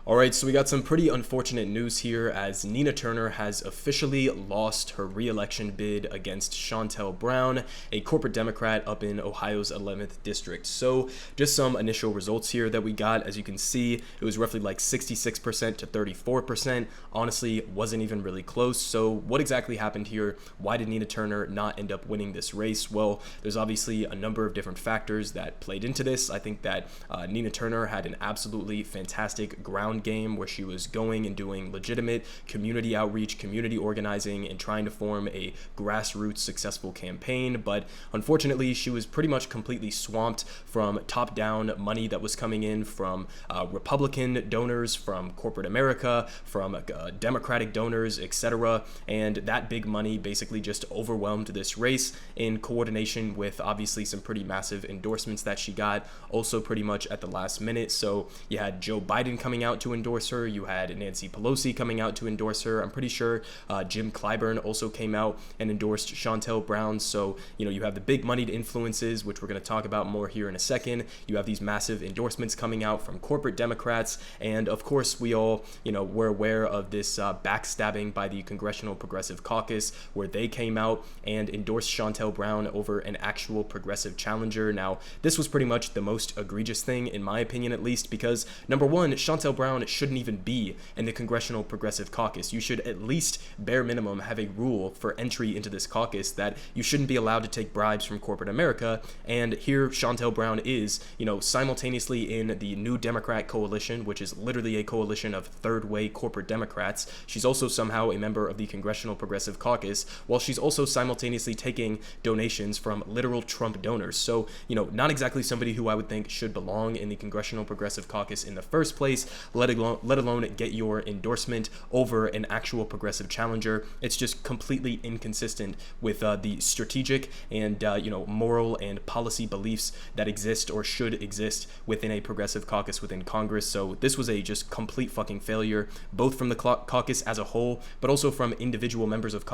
All right, so we got some pretty unfortunate news here as Nina Turner has officially lost her re-election bid against Shontel Brown, a corporate Democrat up in Ohio's 11th district. So just some initial results here that we got. As you can see, it was roughly like 66% to 34%. Honestly, wasn't even really close. So what exactly happened here? Why did Nina Turner not end up winning this race? Well, there's obviously a number of different factors that played into this. I think that Nina Turner had an absolutely fantastic ground game where she was going and doing legitimate community outreach, community organizing, and trying to form a grassroots successful campaign. But unfortunately, she was pretty much completely swamped from top-down money that was coming in from Republican donors, from corporate America, from Democratic donors, etc. And that big money basically just overwhelmed this race in coordination with obviously some pretty massive endorsements that she got also pretty much at the last minute. So you had Joe Biden coming out to endorse her. You had Nancy Pelosi coming out to endorse her. I'm pretty sure Jim Clyburn also came out and endorsed Shontel Brown. So, you have the big moneyed influences, which we're going to talk about more here in a second. You have these massive endorsements coming out from corporate Democrats. And of course, we all, were aware of this backstabbing by the Congressional Progressive Caucus, where they came out and endorsed Shontel Brown over an actual progressive challenger. Now, this was pretty much the most egregious thing, in my opinion at least, because number one, Shontel Brown shouldn't even be in the Congressional Progressive Caucus. You should at least, bare minimum, have a rule for entry into this caucus that you shouldn't be allowed to take bribes from corporate America. And here Shontel Brown is, simultaneously in the New Democrat Coalition, which is literally a coalition of third-way corporate Democrats. She's also somehow a member of the Congressional Progressive Caucus, while she's also simultaneously taking donations from literal Trump donors. So, not exactly somebody who I would think should belong in the Congressional Progressive Caucus in the first place, let alone get your endorsement over an actual progressive challenger. It's just completely inconsistent with the strategic and moral and policy beliefs that exist or should exist within a progressive caucus within Congress. So this was a just complete fucking failure, both from the caucus as a whole, but also from individual members of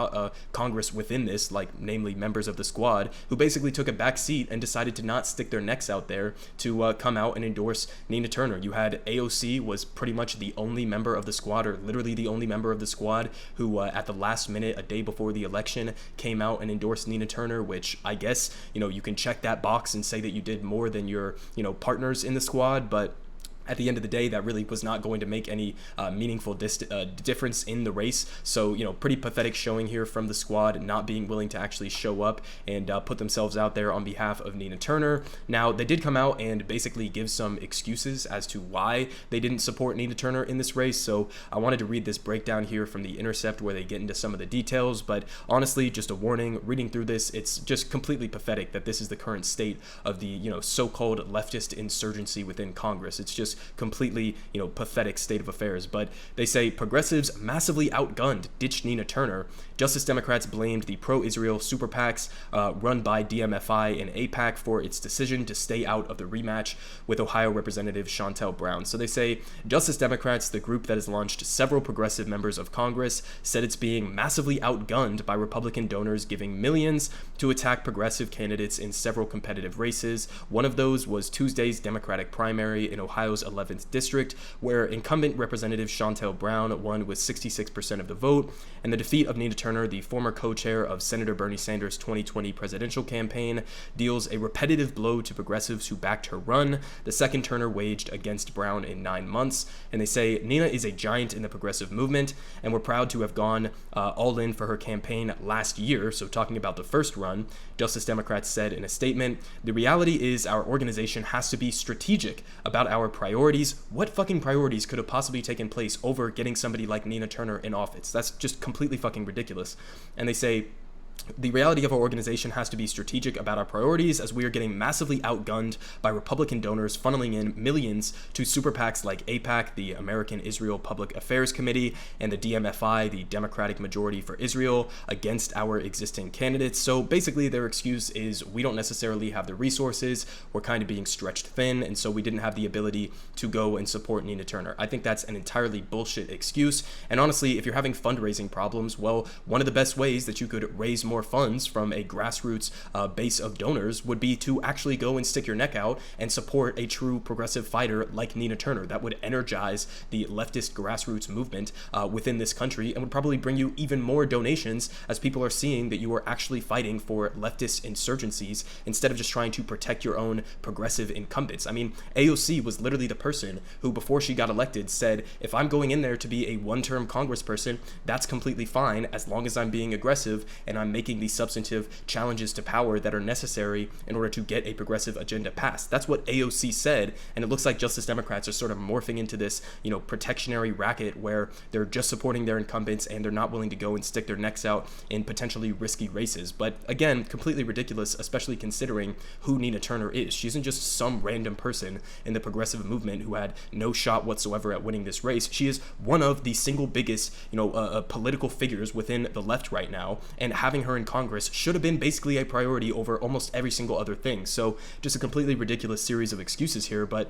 Congress within this, like namely members of the squad, who basically took a back seat and decided to not stick their necks out there to come out and endorse Nina Turner. You had AOC was pretty much the only member of the squad, or literally the only member of the squad, who at the last minute, a day before the election, came out and endorsed Nina Turner, which I guess, you can check that box and say that you did more than your, partners in the squad, but at the end of the day, that really was not going to make any meaningful difference in the race. So, pretty pathetic showing here from the squad, not being willing to actually show up and put themselves out there on behalf of Nina Turner. Now, they did come out and basically give some excuses as to why they didn't support Nina Turner in this race. So I wanted to read this breakdown here from The Intercept where they get into some of the details. But honestly, just a warning, reading through this, it's just completely pathetic that this is the current state of the, so-called leftist insurgency within Congress. It's just completely, pathetic state of affairs. But they say progressives massively outgunned, ditched Nina Turner. Justice Democrats blamed the pro-Israel super PACs run by DMFI and AIPAC for its decision to stay out of the rematch with Ohio Representative Shontel Brown. So they say Justice Democrats, the group that has launched several progressive members of Congress, said it's being massively outgunned by Republican donors giving millions to attack progressive candidates in several competitive races. One of those was Tuesday's Democratic primary in Ohio's 11th district, where incumbent Representative Shontel Brown won with 66% of the vote, and the defeat of Nina Turner, the former co-chair of Senator Bernie Sanders' 2020 presidential campaign, deals a repetitive blow to progressives who backed her run, the second Turner waged against Brown in 9 months. And they say Nina is a giant in the progressive movement, and we're proud to have gone all in for her campaign last year. So talking about the first run, Justice Democrats said in a statement, "The reality is our organization has to be strategic about our priorities. What fucking priorities could have possibly taken place over getting somebody like Nina Turner in office? That's just completely fucking ridiculous." And they say, "The reality of our organization has to be strategic about our priorities as we are getting massively outgunned by Republican donors funneling in millions to super PACs like AIPAC, the American Israel Public Affairs Committee, and the DMFI, the Democratic Majority for Israel, against our existing candidates." So basically their excuse is we don't necessarily have the resources, we're kind of being stretched thin, and so we didn't have the ability to go and support Nina Turner. I think that's an entirely bullshit excuse, and honestly, if you're having fundraising problems, well, one of the best ways that you could raise more funds from a grassroots base of donors would be to actually go and stick your neck out and support a true progressive fighter like Nina Turner. That would energize the leftist grassroots movement within this country, and would probably bring you even more donations as people are seeing that you are actually fighting for leftist insurgencies instead of just trying to protect your own progressive incumbents. I mean, AOC was literally the person who, before she got elected, said, if I'm going in there to be a one-term congressperson, that's completely fine as long as I'm being aggressive and I'm making these substantive challenges to power that are necessary in order to get a progressive agenda passed. That's what AOC said, and it looks like Justice Democrats are sort of morphing into this, protectionary racket where they're just supporting their incumbents and they're not willing to go and stick their necks out in potentially risky races. But again, completely ridiculous, especially considering who Nina Turner is. She isn't just some random person in the progressive movement who had no shot whatsoever at winning this race. She is one of the single biggest, political figures within the left right now, and having her in Congress should have been basically a priority over almost every single other thing. So just a completely ridiculous series of excuses here, but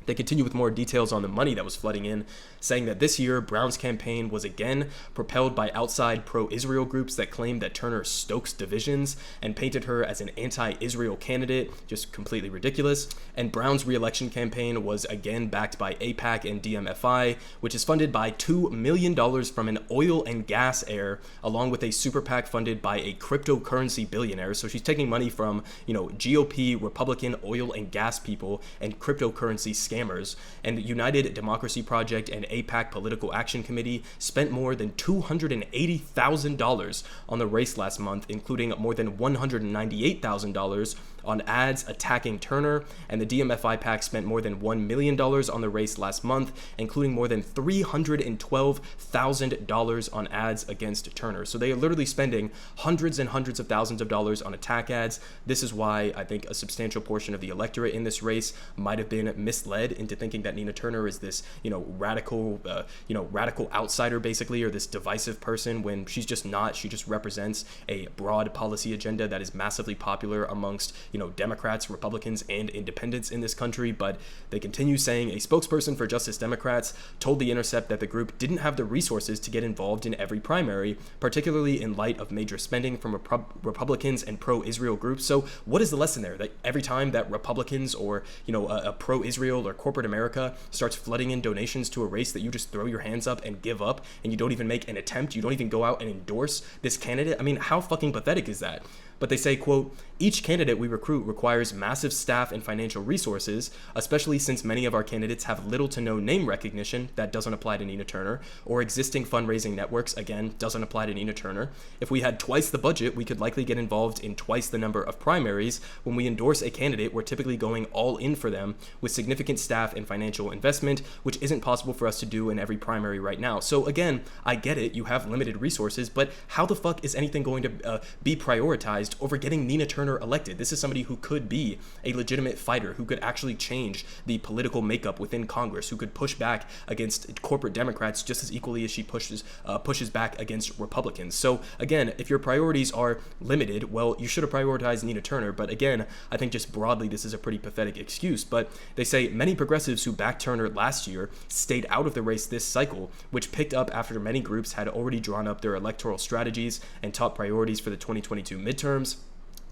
they continue with more details on the money that was flooding in, saying that this year, Brown's campaign was again propelled by outside pro-Israel groups that claimed that Turner stokes divisions and painted her as an anti-Israel candidate, just completely ridiculous. And Brown's re-election campaign was again backed by AIPAC and DMFI, which is funded by $2 million from an oil and gas heir, along with a super PAC funded by a cryptocurrency billionaire. So she's taking money from, GOP, Republican oil and gas people and cryptocurrency scammers. And the United Democracy Project and AIPAC Political Action Committee spent more than $280,000 on the race last month, including more than $198,000 on ads attacking Turner, and the DMFI PAC spent more than $1 million on the race last month, including more than $312,000 on ads against Turner. So they are literally spending hundreds and hundreds of thousands of dollars on attack ads. This is why I think a substantial portion of the electorate in this race might have been misled into thinking that Nina Turner is this, radical outsider basically, or this divisive person, when she's just not. She just represents a broad policy agenda that is massively popular amongst Democrats, Republicans, and independents in this country. But they continue saying a spokesperson for Justice Democrats told The Intercept that the group didn't have the resources to get involved in every primary, particularly in light of major spending from Republicans and pro-Israel groups. So what is the lesson there? That every time that Republicans or, a pro-Israel or corporate America starts flooding in donations to a race, that you just throw your hands up and give up, and you don't even make an attempt, you don't even go out and endorse this candidate? I mean, how fucking pathetic is that? But they say, quote, each candidate we recruit requires massive staff and financial resources, especially since many of our candidates have little to no name recognition. That doesn't apply to Nina Turner. Or existing fundraising networks, again, doesn't apply to Nina Turner. If we had twice the budget, we could likely get involved in twice the number of primaries. When we endorse a candidate, we're typically going all in for them with significant staff and financial investment, which isn't possible for us to do in every primary right now. So again, I get it, you have limited resources, but how the fuck is anything going to be prioritized over getting Nina Turner elected? This is somebody who could be a legitimate fighter, who could actually change the political makeup within Congress, who could push back against corporate Democrats just as equally as she pushes back against Republicans. So again, if your priorities are limited, well, you should have prioritized Nina Turner. But again, I think just broadly, this is a pretty pathetic excuse. But they say many progressives who backed Turner last year stayed out of the race this cycle, which picked up after many groups had already drawn up their electoral strategies and top priorities for the 2022 midterms.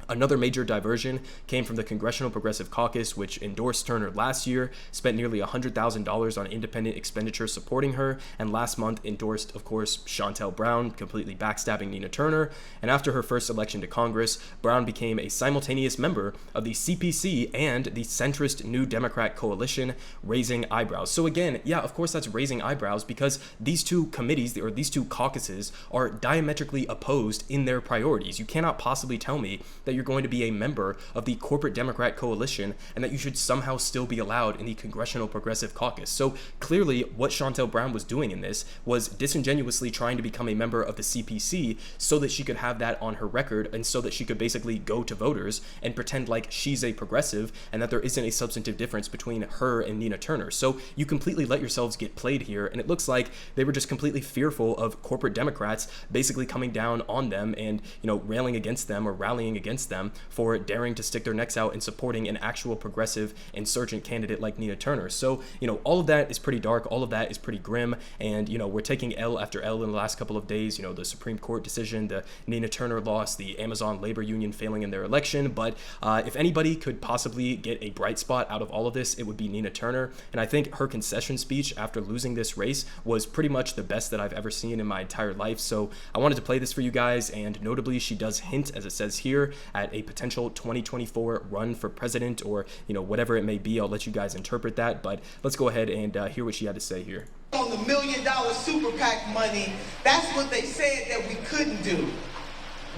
Another major diversion came from the Congressional Progressive Caucus, which endorsed Turner last year, spent nearly $100,000 on independent expenditure supporting her, and last month endorsed, of course, Shontel Brown, completely backstabbing Nina Turner. And after her first election to Congress, Brown became a simultaneous member of the CPC and the centrist New Democrat coalition, raising eyebrows. So again, yeah, of course that's raising eyebrows, because these two committees, or these two caucuses, are diametrically opposed in their priorities. You cannot possibly tell me that you're going to be a member of the corporate Democrat coalition and that you should somehow still be allowed in the Congressional Progressive Caucus. So clearly what Shontel Brown was doing in this was disingenuously trying to become a member of the CPC so that she could have that on her record, and so that she could basically go to voters and pretend like she's a progressive and that there isn't a substantive difference between her and Nina Turner. So you completely let yourselves get played here, and it looks like they were just completely fearful of corporate Democrats basically coming down on them and, railing against them or rallying against them for daring to stick their necks out and supporting an actual progressive insurgent candidate like Nina Turner. So, all of that is pretty dark. All of that is pretty grim. And, we're taking L after L in the last couple of days. The Supreme Court decision, the Nina Turner loss, the Amazon labor union failing in their election. But if anybody could possibly get a bright spot out of all of this, it would be Nina Turner. And I think her concession speech after losing this race was pretty much the best that I've ever seen in my entire life. So I wanted to play this for you guys. And notably, she does hint, as it says here, at a potential 2024 run for president, or, whatever it may be. I'll let you guys interpret that. But let's go ahead and hear what she had to say here. On the $1 million super PAC money, that's what they said that we couldn't do.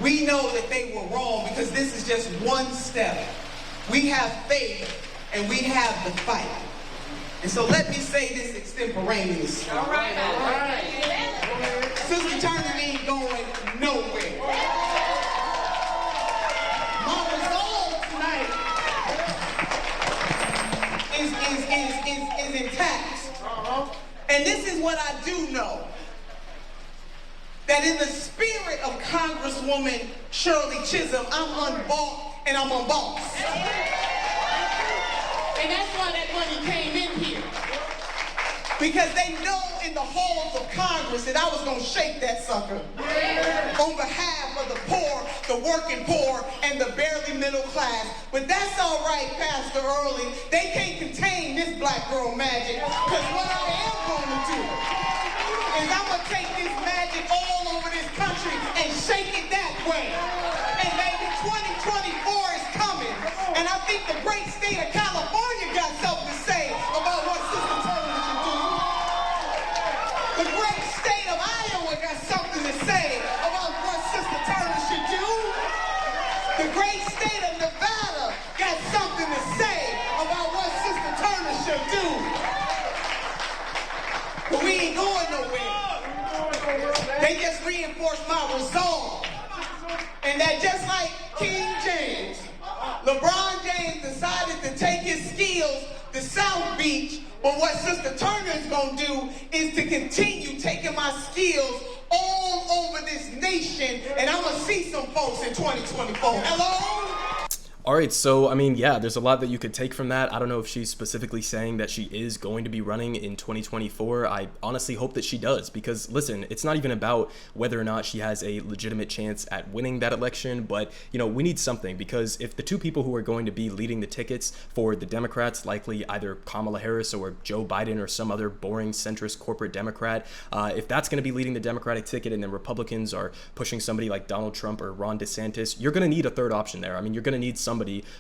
We know that they were wrong, because this is just one step. We have faith and we have the fight. And so let me say this extemporaneously. All right. Sister Turner ain't going nowhere. My resolve tonight is intact. And this is what I do know. That in the spirit of Congresswoman Shirley Chisholm, I'm unbought and I'm unbossed. And that's why that money came in here. Because they know in the halls of Congress that I was going to shake that sucker. On behalf of the poor, the working poor, and the barely middle class. But that's all right, Pastor Early. They can't contain this black girl magic. Because what I am going to do is I'm going to take this magic all over this country and shake it that way. And maybe 2024 is coming. And I think the great state of California got something to say about what Sister Turner should do. The great state of Iowa got something to say about what Sister Turner should do. The great state of Nevada got something to say about what Sister Turner should do. But we ain't going nowhere. They just reinforced my resolve. And that just like King James, LeBron James decided to take his skills to South Beach, but what Sister Turner is going to do is to continue taking my skills all over this nation, and I'm going to see some folks in 2024. Hello? All right, so, yeah, there's a lot that you could take from that. I don't know if she's specifically saying that she is going to be running in 2024. I honestly hope that she does, because, listen, it's not even about whether or not she has a legitimate chance at winning that election, but, we need something, because if the two people who are going to be leading the tickets for the Democrats, likely either Kamala Harris or Joe Biden or some other boring centrist corporate Democrat, if that's going to be leading the Democratic ticket and then Republicans are pushing somebody like Donald Trump or Ron DeSantis, you're going to need a third option there. You're going to need somebody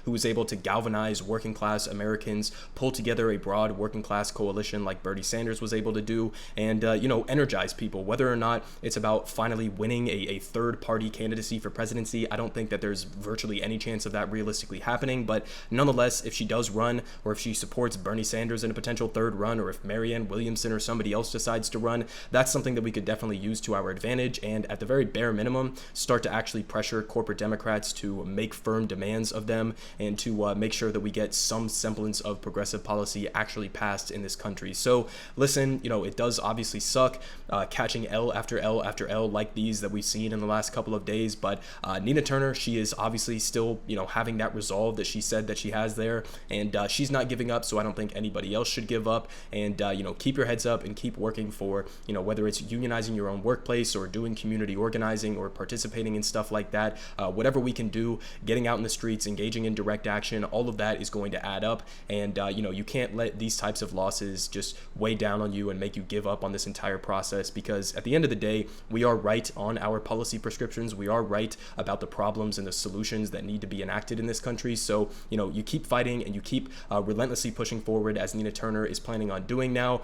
who is able to galvanize working class Americans, pull together a broad working class coalition like Bernie Sanders was able to do, and energize people. Whether or not it's about finally winning a third party candidacy for presidency, I don't think that there's virtually any chance of that realistically happening. But nonetheless, if she does run, or if she supports Bernie Sanders in a potential third run, or if Marianne Williamson or somebody else decides to run, that's something that we could definitely use to our advantage, and at the very bare minimum, start to actually pressure corporate Democrats to make firm demands of them, and to make sure that we get some semblance of progressive policy actually passed in this country. So listen, it does obviously suck catching L after L after L like these that we've seen in the last couple of days, but Nina Turner, she is obviously still, having that resolve that she said that she has there, and she's not giving up, so I don't think anybody else should give up. And keep your heads up and keep working for, whether it's unionizing your own workplace or doing community organizing or participating in stuff like that, whatever we can do, getting out in the streets, engaging in direct action, all of that is going to add up. And you can't let these types of losses just weigh down on you and make you give up on this entire process, because at the end of the day, we are right on our policy prescriptions. We are right about the problems and the solutions that need to be enacted in this country. So you keep fighting and you keep relentlessly pushing forward, as Nina Turner is planning on doing now.